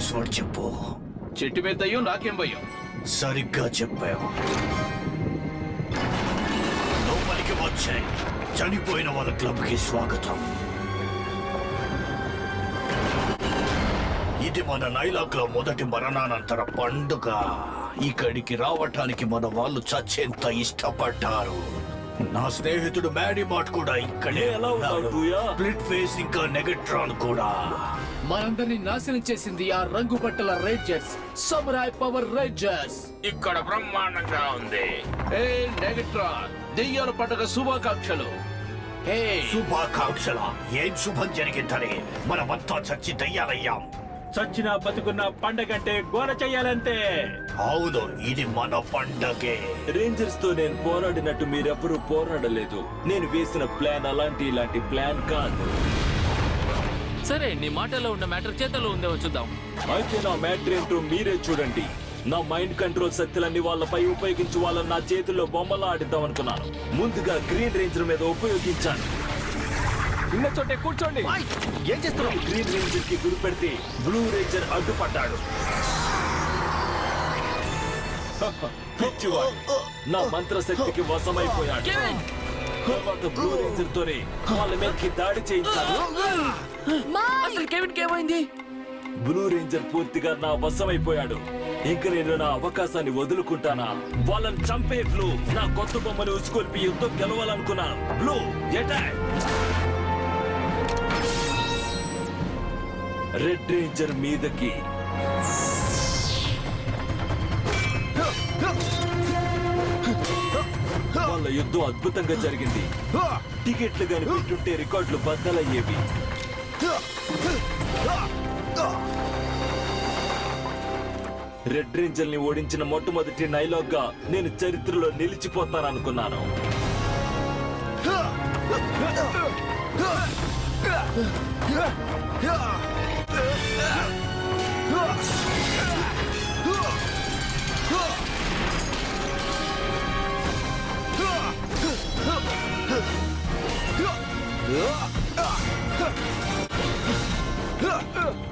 Password చెప్పు. చెట్టు మీద దయ్యం, నాకేం భయం? సరిగ్గా చెప్పావు. లోపలికి వచ్చాయి. చనిపోయిన వాళ్ళ క్లబ్ కి స్వాగతం. ఇది మన నైలాక్ లో మొదటి మరణానంతర పండుగ. ఇక్కడికి రావటానికి మన వాళ్ళు చచ్చేంత ఇష్టపడ్డారు. నా స్నేహితుడు మ్యాడీ మాట్ కూడా ఇక్కడే. స్ప్లిట్ ఫేస్ ఇంకా నెగట్రాన్ కూడా. మనందరినీ నాశనం చేసింది ఆ రంగు బట్టల రేంజర్స్, సమురాయ్ పవర్ రేంజర్స్. ఇక్కడ బ్రహ్మాండంగా ఉంది. ఏ నెగట్రాన్, దెయ్యాల పండుగ శుభాకాంక్షలు. శుభాకాంక్షల? ఏం శుభం జరిగిందని మనమంతా చచ్చి దయ్యాలయ్యాం. చచ్చిన బతుకున్న పండగంటే గోల చెయ్యాలంతే. అవును, ఇది మన పండగే. రేంజర్స్ తో నేను పోరాడినట్టు మీరెవరూ పోరాడలేదు. నేను వేసిన ప్లాన్ ఇలాంటి ప్లాన్ కాదు. సరే, నీ మాటలో ఉన్న మ్యాటర్ చేతలో ఉందేమో చూద్దాం. అయితే నా మ్యాటర్ ఏంటో మీరే చూడండి. నా మైండ్ కంట్రోల్ శక్తులన్నీ వాళ్ళపై ఉపయోగించి వాళ్ళని నా చేతుల్లో బొమ్మలా ఆడిద్దాం అనుకున్నాను. ముందుగా గ్రీన్ రేంజర్ మీద ఉపయోగించాను. ఉన్న చోటే కూర్చోండి. ఏం చేస్తున్నావు? గ్రీన్ రేంజర్ కి గురి పెడితే బ్లూ రేంజర్ అడ్డుపడ్డాడు. పిచ్చివాడు నా మంత్రశక్తికి వశమైపోయాడు. తర్వాత బ్లూ రేంజర్ తోనే వాళ్ళ మీదకి దాడి చేయించాను. అసలు కెవిన్ ఏమైంది? బ్లూ రేంజర్ పూర్తిగా నా వశమైపోయాడు. ఇంక నేను నా అవకాశాన్ని వదులుకుంటానా? వాళ్ళని చంపే బ్లూ. నా కొత్త బొమ్మని ఉసుకొల్పి యుద్ధం గెలవాలనుకున్నాను. Blue attack! రెడ్ రేంజర్ మీదకి. వాళ్ళ యుద్ధం అద్భుతంగా జరిగింది. టికెట్లు గాని పెట్టుంటే రికార్డులు బద్దలయ్యేవి. రెడ్ రేంజర్ ని ఓడించిన మొట్టమొదటి నైలాగ్ గా నేను చరిత్రలో నిలిచిపోతాననుకున్నాను.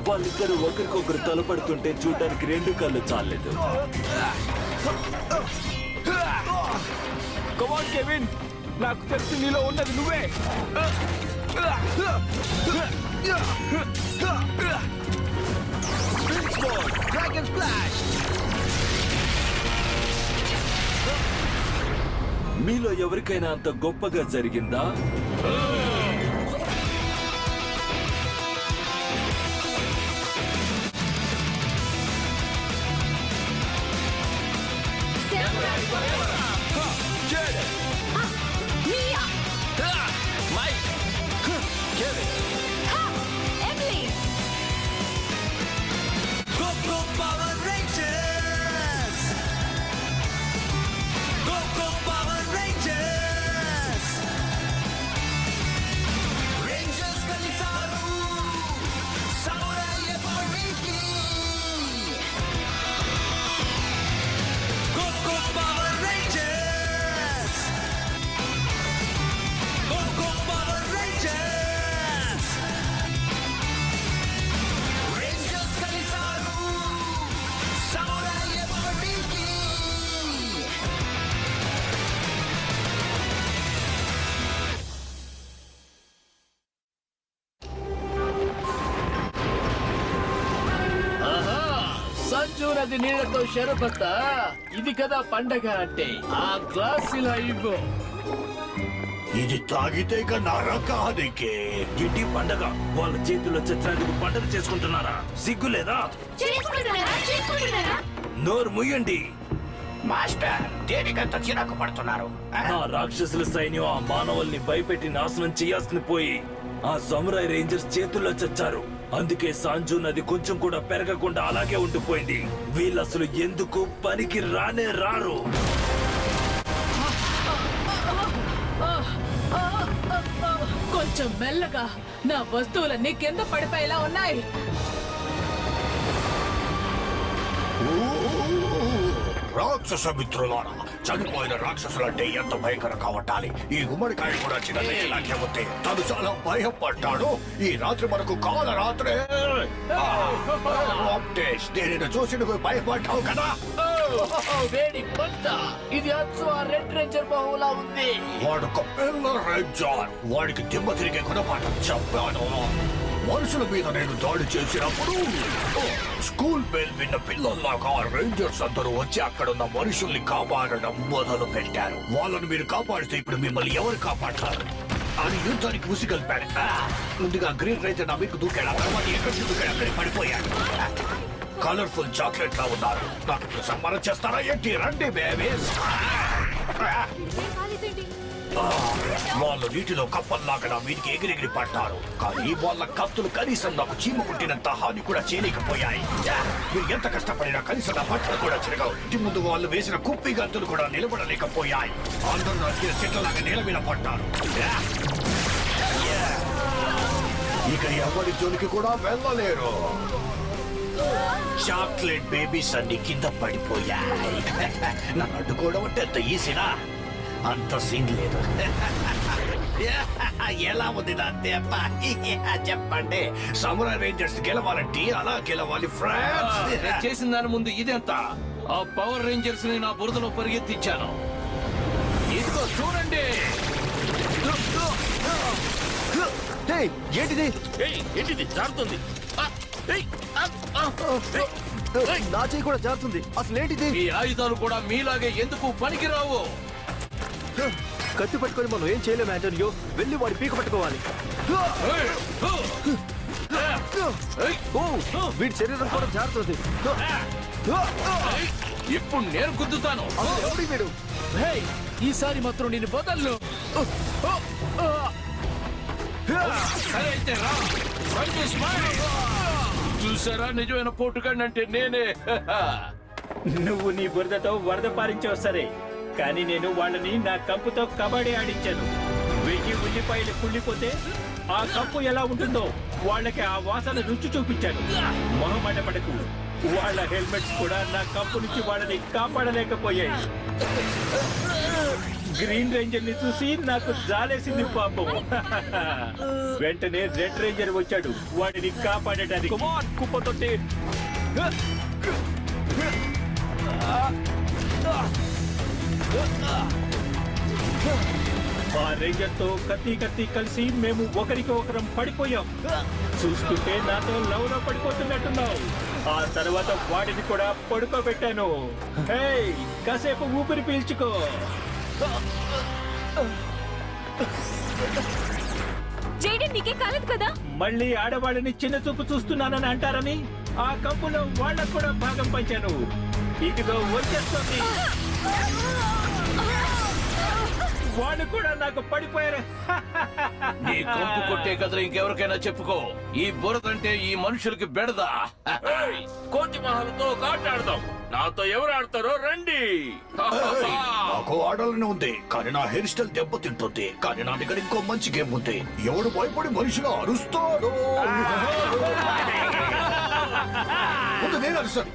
వాళ్ళిద్దరూ ఒకరికొకరు తలపడుతుంటే చూడడానికి రెండు కళ్ళు చాలేదు. కమాన్ కెవిన్, నాకు తెలిసి నీలో ఉన్నది నువ్వే. మీలో ఎవరికైనా అంత గొప్పగా జరిగిందా? నది నీళ్లతో షరబత్త. ఇది కదా పండగ అంటే. ఆ గ్లాస్ ఇలా ఇవ్వు. ఇది తాగితే నరకానికి. ఇంటి పండగ. వాళ్ళ చేతుల్లో చచ్చినందుకు పండగ చేసుకుంటున్నారా? సిగ్గు లేదా? నోరు ముయ్యండి. మాస్టర్, దేనికంత చిరాకు పడుతున్నారు? నా రాక్షసుల సైన్యం ఆ మానవుల్ని భయపెట్టి నాశనం చేయాల్సింది పోయి ఆ సమురాయ్ రేంజర్స్ చేతుల్లో చచ్చారు. అందుకే సాంజు నది కొంచెం కూడా పెరగకుండా అలాగే ఉండిపోయింది. వీళ్ళు అసలు ఎందుకు పనికి రానే రారు. కొంచెం మెల్లగా. నా వస్తువులన్నీ కింద పడిపోయేలా ఉన్నాయి. రాక్షస మిత్రులారా, చనిపోయిన రాక్షసులంటే ఎంత భయంకరంగా ఉండాలి. ఈ గుమ్మడికాయ కూడా చిన్నది ఇలాగే ఉంది. తను చాలా భయపడ్డాడు. ఈ రాత్రి మనకు కాల రాత్రే. దీనిని చూసి నువ్వు భయపడ్డావు కదా. వేడి మంట. ఇది అచ్చు ఆ రెడ్ రేంజర్ బహులా ఉంది. వాడు ఒక పిల్ల రేంజర్. వాడికి దిమ్మ తిరిగే గుణపాఠం చెప్పాను. మనుషుల మీద నేను దాడి చేసినప్పుడు స్కూల్ బెల్ విన్న పిల్లల్లాగా రేంజర్స్ అందరూ వచ్చి అక్కడున్న మనుషుల్ని కాపాడడం మొదలు పెట్టారు. వాళ్ళని మీరు కాపాడితే ఇప్పుడు మిమ్మల్ని ఎవరు కాపాడతారు అని యుద్ధానికి ఉసిగలిపాడు. ముందుగా గ్రీన్ రేంజర్ నా మీకు దూకాడు. ఆ తర్వాత ఎక్కడికి దూకాడు అక్కడికి పడిపోయాడు. కలర్ఫుల్ చాక్లెట్ లా ఉన్నారు. నాకు ఇప్పుడు సన్మానం చేస్తారా ఏంటి? రండి బేబీస్. వాళ్ళు నీటిలో కప్పల్లాగా నా మీదికి ఎగిరెగిరి పడ్డారు. కానీ వాళ్ళ కత్తులు కనీసం నాకు చీమ కుట్టినంత హాని కూడా చేయలేకపోయాయి. మీరు ఎంత కష్టపడినా కనీసం నా బట్టలు కూడా చిరగవు. ఇంటి ముందు వాళ్ళు వేసిన కుప్పి గంతులు కూడా నిలబడలేకపోయాయి. అందరూ నరికిన చెట్లలాగా నేల మీద పడ్డారు. ఇక ఎవరి జోలికి కూడా వెళ్ళలేరు. చాక్లెట్ బేబీస్ అన్ని కింద పడిపోయాయి. నన్ను అడ్డుకోవడం అంటే ఎంత ఈజీనా? అంత సీన్ లేదు. ఎలా ఉంది నా దెబ్బ? చెప్పండి. సమురాయ్ రేంజర్స్ గెలవాలంటే అలా గెలవాలి ఫ్రెండ్స్. నేను చేసిన దాని ముందు ఇదెంత? ఆ పవర్ రేంజర్స్ ని నా బురదలో పరిగెత్తించాను. ఇదిగో చూడండి. ఏంటిది? ఏంటిది జారుతుంది? నా చేయి కూడా జారుతుంది. అసలు ఏంటిది? ఈ ఆయుధాలు కూడా మీలాగే ఎందుకు పనికిరావు? కత్తి పట్టుకొని మనం ఏం చేయలేము ఆంటోనియో. వెళ్ళి వాడి పీక పట్టుకోవాలి. వీడి శరీరం కూడా జారుతుంది. ఇప్పుడు నేను గుద్దుతాను. అసలు ఎవడి వీడు? హే, ఈసారి మాత్రం నేను బదల్ను. సరే అయితే రా. చూసారా, నిజమైన పోటుగాడిని అంటే నేనే. నువ్వు నీ బురదతో వరద పారించావు సరే, కానీ నేను వాళ్ళని నా కంపుతో కబడ్డీ ఆడించాను. 1000 ఉల్లిపాయలు కుళ్ళిపోతే ఆ కంపు ఎలా ఉంటుందో వాళ్ళకి ఆ వాసన రుచి చూపించాను. మొహమాట పడకు, వాళ్ళ హెల్మెట్స్ కూడా నా కంపు నుంచి వాళ్ళని కాపాడలేకపోయాయి. గ్రీన్ రేంజర్ ని చూసి నాకు జాలేసింది పాపం. వెంటనే రెడ్ రేంజర్ వచ్చాడు వాడిని కాపాడటానికి. కుప్పతోటి ఆ రేంజర్ తో కత్తి కలిసి మేము ఒకరికి ఒకరం పడిపోయాం. చూస్తుంటే నాతో లవ్ లో పడిపోతున్నట్టున్నావు. ఆ తర్వాత వాడిని కూడా పడుకోబెట్టాను. హే, కాసేపు ఊపిరి పీల్చుకో. జైడెన్ నీకే కాలేదు కదా? మళ్ళీ ఆడవాళ్ళని చిన్న చూపు చూస్తున్నానని అంటారని ఆ కంపులో వాళ్ళకు కూడా భాగం పంచాను. ఇదిగో వచ్చేస్తుంది. వాళ్ళు కూడా నాకు పడిపోయారు. నీ కంపు కొట్టే కథలు ఇంకెవరికైనా చెప్పుకో. ఈ బురదంటే ఈ మనుషులకి బెడదా. కోతి మహల్తో ఆటాడదాం. నాతో ఎవరు ఆడతారో రండి. నాకు ఆడాలని ఉంది, కానీ నా హెయిర్ స్టైల్ దెబ్బతింటుంది. కానీ నా దగ్గర ఇంకో మంచి గేమ్ ఉంది. ఎవడు భయపడి మనిషిలో అరుస్తాడు. ముందు నేను అరుస్తాను.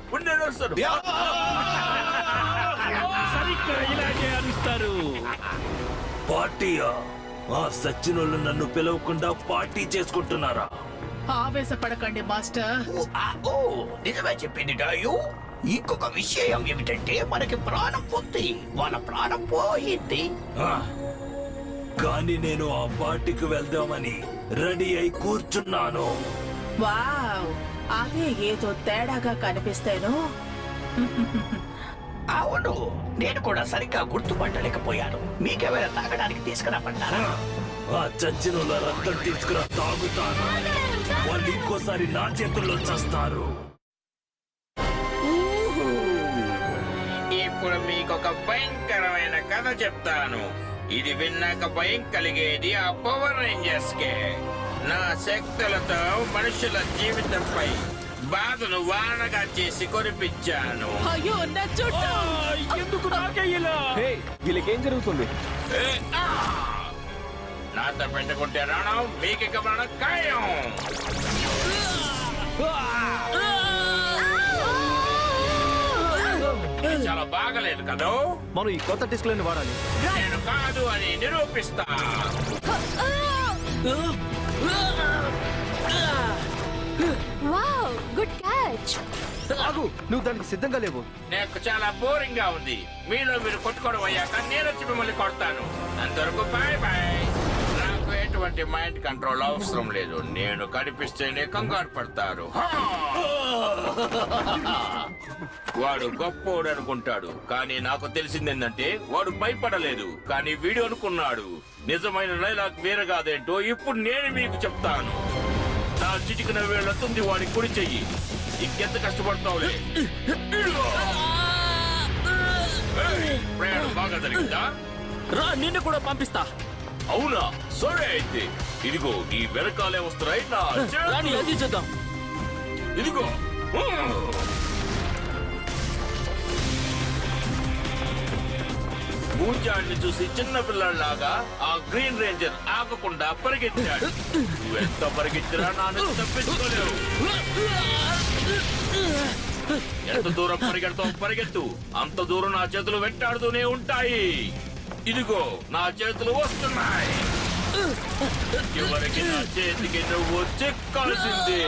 సరిగ్గా ఇలాగే అరుస్తారు. పార్టీయా? ఆ సచ్చినోళ్ళు నన్ను పిలవకుండా పార్టీ చేసుకుంటున్నారా? ఆవేశపడకండి మాస్టర్. నిజమే చెప్పింది డాయు. ఇంకొక విషయం ఏమిటంటే మనకి ప్రాణం పోతుంది, వాళ్ళ ప్రాణం పోయింది. ఆ, కానీ నేను ఆ పార్టీకి వెళ్దామని రెడీ అయి కూర్చున్నాను. వావ్, అదే ఏదో తేడాగా కనిపిస్తేను. అవును, నేను కూడా సరిగ్గా గుర్తుపట్టలేకపోయాను. మీకేమైనా తాగడానికి తీసుకురామంటారా? ఆ చచ్చినోళ్ళ రక్తం తీసుకురా, తాగుతాను. వాళ్ళు ఇంకోసారి నా చేతుల్లో చస్తారు. ఇప్పుడు మీకొక భయంకరమైన కథ చెప్తాను. ఇది విన్నాక భయం కలిగేది ఆ పవర్ రేంజర్స్ కే. నా శక్తులతో మనుషుల జీవితంపై బాధను వానగా చేసి కురిపించాను. అయ్యో నా చుట్టూ. ఎందుకు నాకే ఇలా? వీళ్ళకేం జరుగుతుంది? నాతో పెట్టుకుంటే రావడం మీకిక మన ఖాయం. చాలా బాగలేదు కదా. మనం ఈ కొత్త డిస్క్లని వాడాలి. నేను కాదు అని నిరూపిస్తా. Wow good catch. ఆగు, నువ్వు దానికి సిద్ధంగా లేవు. నాకు చాలా బోరింగ్ గా ఉంది. మీలో మీరు కొట్టుకోవడం అయ్యాక నేను వచ్చి మిమ్మల్ని కొడతాను. అంతవరకు బాయ్ బాయ్. నాకు ఎటువంటి మైండ్ కంట్రోల్ అవసరం లేదు. నేను కనిపిస్తేనే కంగారు పడతారు. హా! వాడు గొప్పోడు అనుకుంటాడు, కానీ నాకు తెలిసింది ఏంటంటే వాడు భయపడలేదు, కానీ వీడు అనుకున్నాడు. నిజమైన డైలాగ్ వేరే కాదేంటో ఇప్పుడు నేను మీకు చెప్తాను. నా చిటికిన వేళ్లతుంది వాడి కుడి చెయ్యి. ఇంకెంత కష్టపడతావులే. ఏయ్, ప్రయాణం బాగా జరిగిందా? రా, నిన్ను కూడా పంపిస్తా. అవునా? సరే అయితే ఇదిగో ఈ వెనకాలే వస్తున్నాయి నా చేతులు. అది చూద్దాం. ఇదిగో. భూజాన్ని చూసి చిన్న పిల్లలాగా ఆ గ్రీన్ రేంజర్ ఆగకుండా పరిగెత్తాడు. నువ్వెంత పరిగెత్తినా నాను తప్పించుకోలేవు. ఎంత దూరం పరిగెడతావు పరిగెత్తు, అంత దూరం నా చేతులు వెంటాడుతూనే ఉంటాయి. ఇదిగో నా చేతులు వస్తున్నాయి. చివరికి నా చేతికి నువ్వు చిక్కాల్సిందే.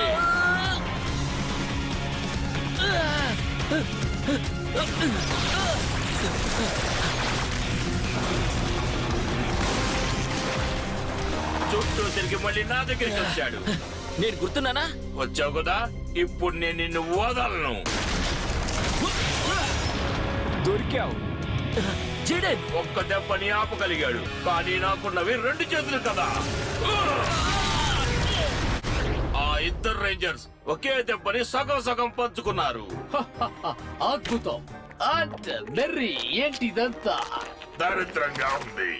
చుట్టూ తిరిగి మళ్ళీ నా దగ్గరికి వచ్చాడు. నేను గుర్తున్నానా? వచ్చావు కదా, ఇప్పుడు నేను నిన్ను వదలను. దొరికావు. జేడెన్, ఒక్క దెబ్బని ఆపగలిగాడు, కానీ నాకున్నవి 2 చేతులు కదా. ఆ ఇద్దరు రేంజర్స్ ఒకే దెబ్బని సగం సగం పంచుకున్నారు. అద్భుతం. అంటే బెర్రీ, ఏంటి ఇదంతా? దరిద్రంగా ఉంది.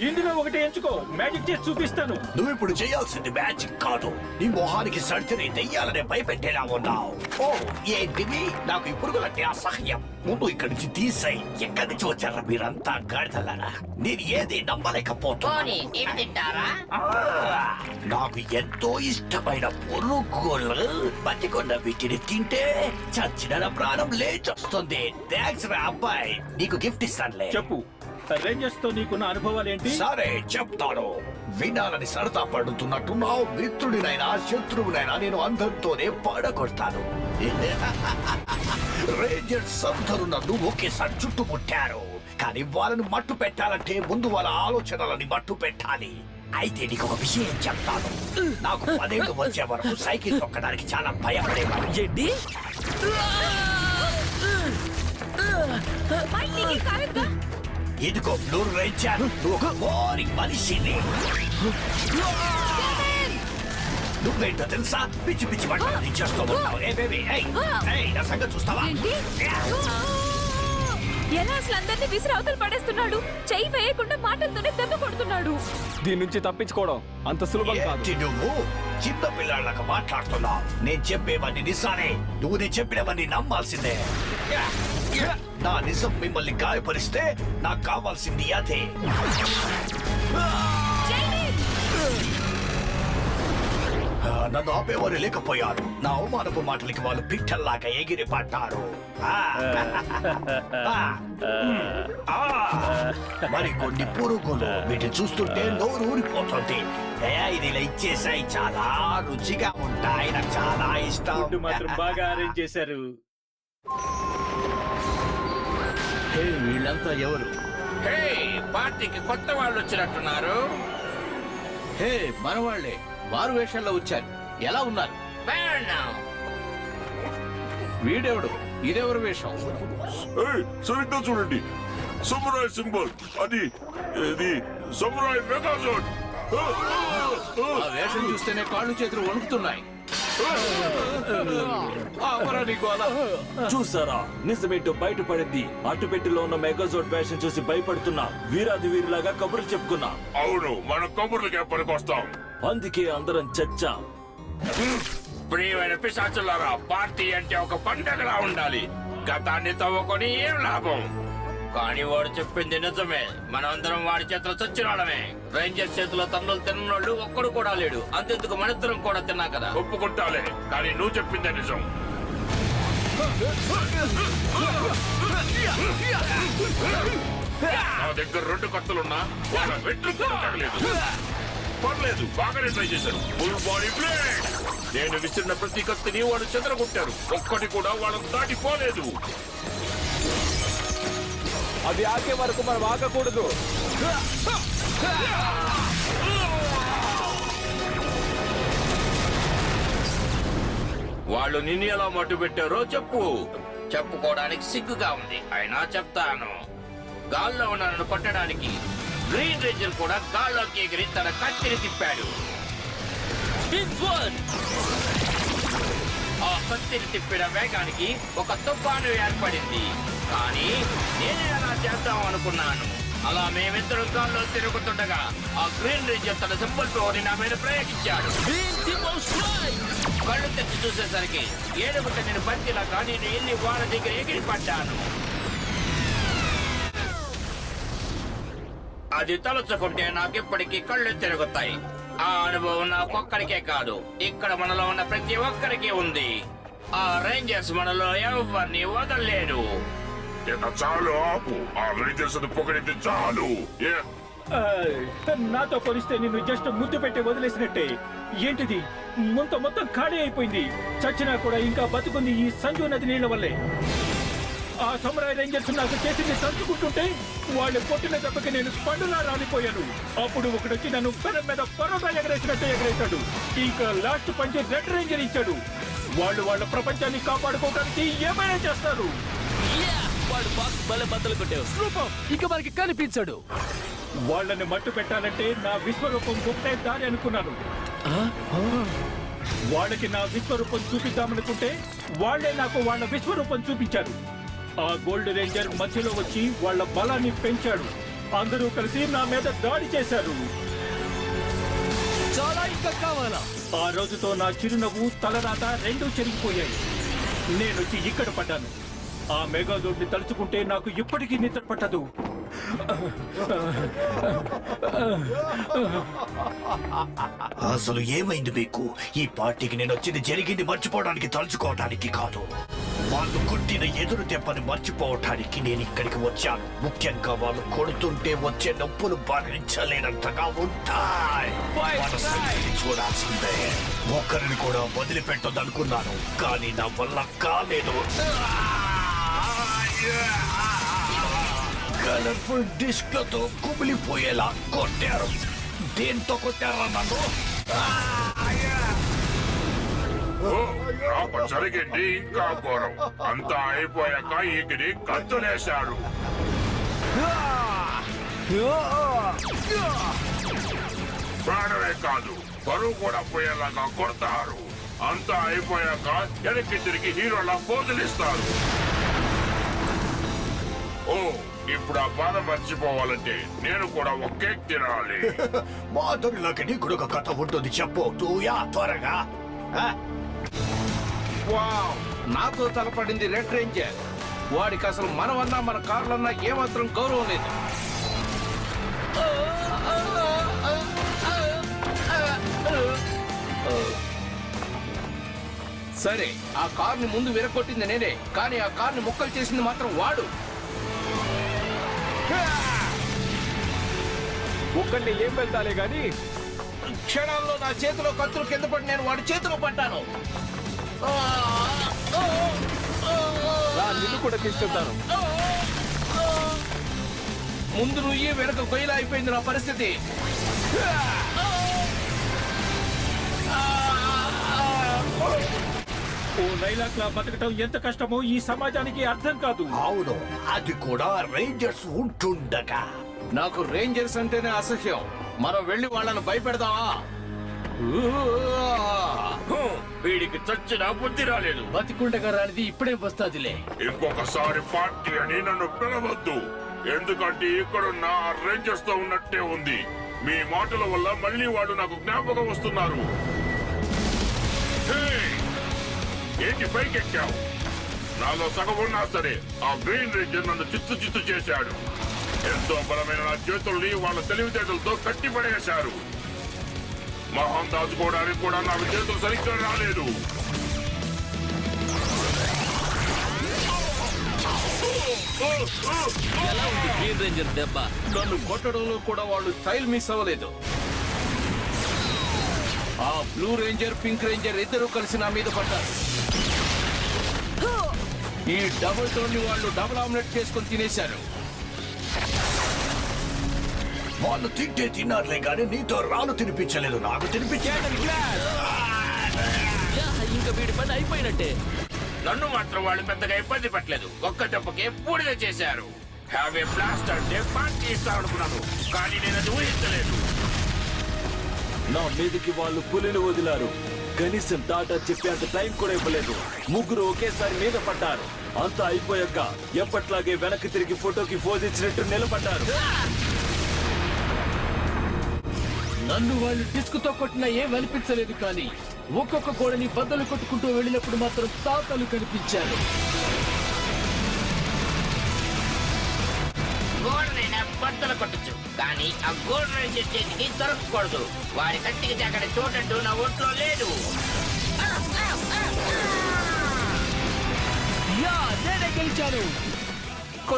ఇందులో ఒకటి ఎంచుకో, మ్యాజిక్ చేసి చూపిస్తాను. నువ్వు ఇప్పుడు చేయాల్సింది మ్యాజిక్ కాదు, నీ మొహానికి సర్జరీ దెయ్యాలనే భయపెట్టేలా ఉన్నావు. ఓ ఏంటివి? నాకు ఈ పురుగులంటే అసహ్యం. ముందు ఇక్కడి నుంచి తీసాయి. ఎక్కడి నుంచి వచ్చారా మీరంతా గాడిదలారా? నేను ఏది నమ్మలేకపోతున్నాను. నాకు ఎంతో ఇష్టమైన పురుగులు బతికొన్న వీటిని తింటే చచ్చిన నా ప్రాణం లేచొస్తుంది. థ్యాంక్స్ రా అబ్బాయి, నీకు గిఫ్ట్ ఇస్తానులే. చెప్పు, రేంజర్స్ తో నీకున్న అనుభవాలేంటి? సరే చెప్తాను. వినాలని సరదా పడుతున్నట్టున్నావు. మిత్రుడినైనా శత్రువునైనా నేను అందరితోనే పడగొడతాను. రేంజర్స్ అందరూ నన్ను ఒకేసారి చుట్టుముట్టారు, కానీ వాళ్ళని మట్టు పెట్టాలంటే ముందు వాళ్ళ ఆలోచనలని మట్టు పెట్టాలి. అయితే నీకు ఒక విషయం చెప్తాను. నాకు 10 ఏళ్ళు వచ్చే వరకు సైకిల్ తొక్కడానికి చాలా భయపడేవాడు. ఏంటి? మైక్ నీకే కాలేదుగా? ఇదిగో బ్లూ రేంజర్, నువ్వు ఒక బోరింగ్ మనిషిని. నువ్వేంటో తెలుసా? పిచ్చి పిచ్చి పట్టాలని చేస్తూ ఉంటావు. ఏ బేబీ, నా సంగతి చూస్తావా? ఏంటి? ఎలా అసలు అందరినీ విసిరి అవతల పడేస్తున్నాడు? చెయ్యి వేయకుండా మాటలతోనే దెబ్బ కొడుతున్నాడు. దీని నుంచి తప్పించుకోవడం అంత సులభం కాదు. ఏంటి నువ్వు చిన్న పిల్లలకు మాట్లాడుతున్నావు? నేను చెప్పేవన్నీ నిజానే. నువ్వు నేను చెప్పినవన్నీ నమ్మాల్సిందే. నా నిజం మిమ్మల్ని గాయపరిస్తే నాకు కావాల్సింది అదే. నన్ను ఆపేవారు లేకపోయారు. నా అవమానపు మాటలకి వాళ్ళు పిట్టల్లాగా ఎగిరి పడ్డారు. మరి కొన్ని పురుగులు వీటిని చూస్తుంటే నోరు ఊరిపోతుంది. ఇది ఇలా ఇచ్చేసాయి, చాలా రుచిగా ఉంటాయి, నాకు చాలా ఇష్టం. ఫుడ్ మాత్రం బాగా అరేంజ్ చేశారు. వీళ్ళంతా ఎవరు? హే, పార్టీకి కొత్త వాళ్ళు వచ్చినట్టున్నారు. హే, మనవాళ్లే. వారు వేషాల్లో వచ్చారు. ఎలా ఉన్నారు? బాగున్నాం. వీడెవడు? ఇదెవరు వేషం? సరిగ్గా చూడండి, సమురాయ్ సింబల్. అది సమురాయ్ మెగాజోడ్. ఆ వేషం చూస్తేనే కాళ్ళు చేతులు వణుకుతున్నాయి. చూసారా, నిజమేంటో బయటపడింది. అటుపెట్టిలో ఉన్న మెగాజోడ్ వేషం చూసి భయపడుతున్నా వీరాది వీరులాగా కబుర్లు చెప్పుకున్నా. అవును, మన కబుర్లకి ఎప్పటికొస్తాం. అందుకే అందరం చచ్చాం. ప్రియమైన పిశాచులారా, పార్టీ అంటే ఒక పండగలా ఉండాలి. గతాన్ని తవ్వుకొని ఏం లాభం? కానీ వాడు చెప్పింది నిజమే. మనమందరం వాడి చేతిలో చచ్చిన వాళ్ళమే. రేంజర్ చేతిలో తన్నులు తిన్నోళ్ళు ఒక్కడు కూడా లేడు. అంతెందుకు మనిద్దరం కూడా తిన్నా కదా. ఒప్పుకుంటాలే, కానీ నువ్వు చెప్పిందే నిజం. నా దగ్గర 2 కత్తులున్నా వాళ్ళ వెంట్రుకలు తగలేదు. పర్లేదు, బాగానే ట్రై చేశారు. Full body blade. నేను విసిరిన ప్రతి కత్తిని వాళ్ళు చెదరగొట్టారు. ఒక్కటి కూడా వాళ్ళకు దాటిపోలేదు. అది ఆగే వరకు మనం ఆగకూడదు. వాళ్ళు నిన్ను ఎలా మట్టు పెట్టారో చెప్పు. చెప్పుకోవడానికి సిగ్గుగా ఉంది, అయినా చెప్తాను. గాల్లో ఉన్న నన్ను కొట్టడానికి గ్రీన్ రేంజర్ కూడా గాల్లోకి ఎగిరి తన కత్తిని తిప్పాడు. ఆ కత్తిని తిప్పిన వేగానికి ఒక తుఫాను ఏర్పడింది. కానీ నేను ఎలా చేద్దాం అనుకున్నాను. అలా మేమిద్దరం గాల్లో తిరుగుతుండగా ఆ గ్రీన్ రేంజర్ తన సింబల్ పవర్ని నా మీద ప్రయోగించాడు. కళ్ళు తెచ్చి చూసేసరికి ఏడుగుంట నేను బంతిలాగా నేను ఎన్ని వాళ్ళ దగ్గర ఎగిరి పడ్డాను. అది తలుచుకుంటే నాకెప్పటికీ కళ్ళు తిరుగుతాయి. ఆ అనుభవం నాకొక్కడికే కాదు, ఇక్కడ మనలో ఉన్న ప్రతి ఒక్కరికి ఉంది. ఆ రేంజర్స్ మనలో ఎవరిని వదలలేరు. ఇక చాలు, ఆపు. ఆ రేంజర్స్ పొగడింది చాలు. నాతో పోలిస్తే నిన్ను జస్ట్ ముద్దు పెట్టి వదిలేసినట్టే. ఏంటిది, మొత్తం ఖాళీ అయిపోయింది. చచ్చినా కూడా ఇంకా బతుకుంది ఈ సంజు నది నీళ్ల వల్లే. ఆ సమురాయ్ రేంజర్స్ నాకు చేసింది తలుచుకుంటుంటే వాళ్ళు కొట్టిన దెబ్బకి నేను పండులా రాలిపోయాను. అప్పుడు ఒకడొచ్చి నన్ను పెనం మీద పరోటా ఎగరేసినట్టు ఎగరేశాడు. ఇంకా లాస్ట్ పంచి రెడ్ రేంజర్ ఇచ్చాడు. వాళ్ళు వాళ్ళ ప్రపంచాన్ని కాపాడుకోవడానికి ఏమైనా చేస్తారు. వాడు బాక్స్ బల బద్దలు కొట్టావు. రూపం ఇక మనకి కనిపించడు. వాళ్ళని మట్టు పెట్టాలంటే నా విశ్వరూపం ఒకటే దారి అనుకున్నాను. వాళ్ళకి నా విశ్వరూపం చూపిద్దామనుకుంటే వాళ్లే నాకు వాళ్ళ విశ్వరూపం చూపించారు. ఆ గోల్డ్ రేంజర్ మధ్యలో వచ్చి వాళ్ళ బలాన్ని పెంచాడు. అందరూ కలిసి నా మీద దాడి చేశారు. చాలా ఇంకా కావాలా? ఆ రోజుతో నా చిరునవ్వు, తలరాత రెండూ చెరిగిపోయాయి. నేనొచ్చి ఇక్కడ పడ్డాను. ఆ మెగాజోడ్ని తలుచుకుంటే నాకు ఇప్పటికీ నిద్ర పట్టదు. అసలు ఏమైంది మీకు? ఈ పార్టీకి నేను వచ్చింది జరిగింది మర్చిపోవడానికి, తలుచుకోవడానికి కాదు. వాళ్ళు కొట్టిన ఎదురు దెబ్బని మర్చిపోవటానికి నేను ఇక్కడికి వచ్చాను. ముఖ్యంగా వాళ్ళు కొడుతుంటే వచ్చే నొప్పులు భరించలేనంతగా ఉంటాయి. వాళ్ళ సంగతి చూడాల్సిందే. ఒక్కరిని కూడా వదిలిపెట్టదనుకున్నాను, కానీ నా వల్ల కాలేదు. కలర్ఫుల్ డిస్క్లతో కుమిలిపోయేలా కొట్టారు. దేంతో కొట్టారా నన్ను? నాకు జరిగింది ఇంకా ఘోరం. అంతా అయిపోయాక ఎగిరి గంతులేశాడు. ప్రాణమే కాదు, బరువు కూడా పోయేలాగా కొడతారు. అంతా అయిపోయాక వెనక్కి తిరిగి హీరోలా పోజులిస్తారు. ఓ, ఇప్పుడు ఆ బాధ మర్చిపోవాలంటే నేను కూడా ఒక కేక్ తినాలి. మాధురిలోకి నీకు ఒక కథ ఉంటుంది, చెప్పు తూయా త్వరగా. వావ్, నాతో తలపడింది రెడ్ రేంజర్. వాడికి అసలు మనమన్నా మన కార్లన్నా ఏమాత్రం గౌరవం లేదు. సరే, ఆ కార్ని ముందు విరగొట్టింది నేనే, కానీ ఆ కార్ని ముక్కలు చేసింది మాత్రం వాడు. ఒక్కడిని ఏం వెళ్తాలే గాని క్షణాల్లో నా చేతిలో కత్తులు కింద పడి నేను వాడి చేతిలో పడ్డాను. నిన్ను కూడా తీసుకెళ్తాను. ముందు నువ్వు వెనక గొయ్యలా అయిపోయింది నా పరిస్థితి. ఓ లైలాక్లా బతకటం ఎంత కష్టమో ఈ సమాజానికి అర్థం కాదు. అవును, అది కూడా రేంజర్స్ ఉంటుండగా. నాకు రేంజర్స్ అంటేనే అసహ్యం. మనం వెళ్ళి వాళ్ళని భయపెడదామా? వీడికి చచ్చిన బుద్ధి రాలేదు. బతికుండగా రానిది ఇప్పుడే వస్తాదిలే. ఇంకొకసారి పార్టీ అని నన్ను పిలవద్దు, ఎందుకంటే ఇక్కడున్న ఆ రేంజర్స్ తో ఉన్నట్టే ఉంది. మీ మాటల వల్ల మళ్ళీ వాళ్ళు నాకు జ్ఞాపకం వస్తున్నారు. ఏంటి పైకెక్కావు? నాలో సగం ఉన్నా సరే ఆ గ్రీన్ రేంజర్ నన్ను చిత్తు చేశాడు. ఎంతో బలమైన నా చేతుల్ని వాళ్ళ తెలివితేటలతో కట్టిపడేశారు. మొహం దాచుకోవడానికి కూడా నాకు చేతులు సరిగ్గా రాలేదు. ఎలా ఉంది గ్రీన్ రేంజర్ దెబ్బ? నన్ను కొట్టడంలో కూడా వాళ్ళు స్టైల్ మిస్ అవ్వలేదు. ఆ బ్లూ రేంజర్ పింక్ రేంజర్ ఇద్దరు కలిసి నా మీద పడ్డారు. ఈ డబుల్ టోన్ ని వాళ్ళు డబుల్ ఆమ్లెట్ చేసుకొని తినేశారు. వాళ్ళు తింటే తిన్నారులే కానీ నీతో రాను తినిపించలేదు. నాకు తినిపించాడు. ఇంకా వీడి పని అయిపోయినట్టే. నన్ను మాత్రం వాళ్ళు పెద్దగా ఇబ్బంది పెట్టలేదు. ఒక్క దెబ్బకే బూడిద చేశారు. హ్యావ్ ఏ బ్లాస్ట్ అంటే పార్టీ ఇస్తామనుకున్నాను, కానీ నేను అది ఊహించలేదు. నా మీదకి వాళ్ళు పులిని వదిలారు. కనీసం టాటా చెప్పేంత టైం కూడా ఇవ్వలేదు. ముగ్గురు ఒకేసారి మీద పడ్డారు. అంతా అయిపోయాక ఎప్పట్లాగే వెనక్కి తిరిగి ఫోటోకి పోజ్ ఇచ్చినట్టు నిలబడ్డారు. నన్ను వాళ్ళు డిస్క్ తో కొట్టినా ఏం అనిపించలేదు, కానీ ఒక్కొక్క గోడని బద్దలు కొట్టుకుంటూ వెళ్ళినప్పుడు మాత్రం తాతలు కనిపించారు. గోడనైనా బద్దలు కొట్టచ్చు, కానీ ఆ గోడ రేంజర్ చేతికి దొరకకూడదు. వారి కంటికి అక్కడ చోటంటూ నా ఒంట్లో లేదు. నేనే గెలిచాను.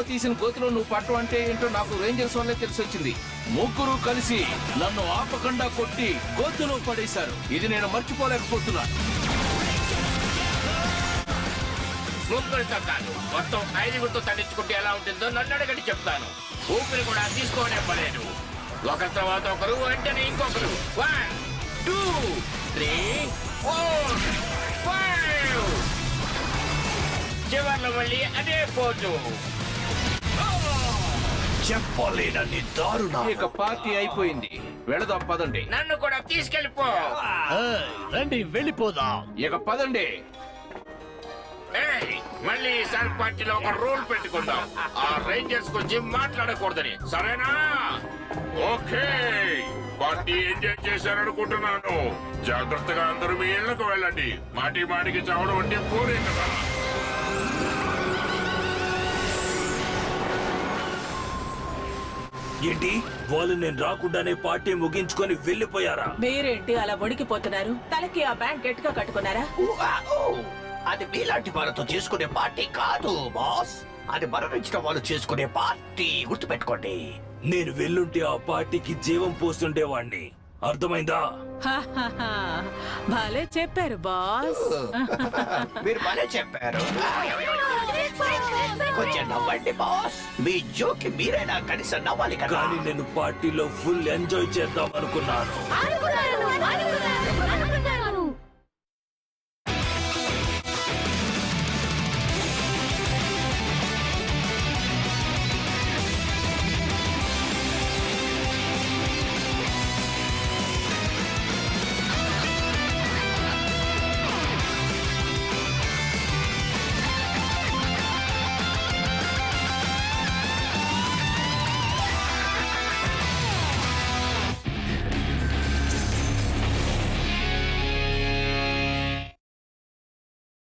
తీసిన గోతులో నువ్వు పట్టం అంటే ఏంటో నాకు రేంజర్స్ వల్లే తెలిసి వచ్చింది. ముగ్గురు కలిసి నన్ను ఆపకుండా కొట్టి గోతులో పడేశారు. ఇది నేను మర్చిపోలేకపోతున్నాను. ముగ్గురితో కాదు, మొత్తం 5గురితో తగ్గించుకుంటే ఎలా ఉంటుందో నన్ను అడగని చెప్తాను. ఊపిరి కూడా తీసుకోనివ్వలేదు. ఒకరి తర్వాత ఒకరు, వెంటనే ఇంకొకరు. 1 2 3 4 5. చివర్లో మళ్ళీ అదే పోజు. చెప్పలేనన్ని దారుణా. ఇక పార్టీ అయిపోయింది. వెళదాం పదండి. నన్ను కూడా తీసుకెళ్ళిపో. రండి వెళ్ళిపోదాం. ఇక పదండి. ఏయ్, మళ్ళీ ఈసారి పార్టీలో ఒక రూల్ పెట్టుకుందాం. ఆ రేంజర్స్ గురించి మాట్లాడకూడదని, సరేనా? ఓకే, పార్టీ ఎంజాయ్ చేశారనుకుంటున్నాను. జాగ్రత్తగా అందరూ మీ ఇళ్లకు వెళ్ళండి. మాటి మాటికి చావడం అంటే పోరే కదా. ఏంటి వాళ్ళు నేను రాకుండానే పార్టీ ముగించుకొని వెళ్ళిపోయారా? మీరేంటి అలా వణికిపోతున్నారు? తలకి ఆ బ్యాండ్ గట్టిగా కట్టుకున్నారా? అది మీలాంటి వాళ్ళతో చేసుకునే పార్టీ కాదు బాస్. అది మరణించిన వాళ్ళు చేసుకునే పార్టీ. గుర్తుపెట్టుకోండి. నేను వెళ్ళుంటే ఆ పార్టీకి జీవం పోస్తుండేవాణ్ణి. అర్థమైందా? భలే చెప్పారు బాస్. మీరు భలే చెప్పారు. కొంచెం నవ్వండి బాస్. మీ జోకి మీరైనా కనీసం నవ్వాలి కదా. కానీ నేను పార్టీలో ఫుల్ ఎంజాయ్ చేద్దాం అనుకున్నాను.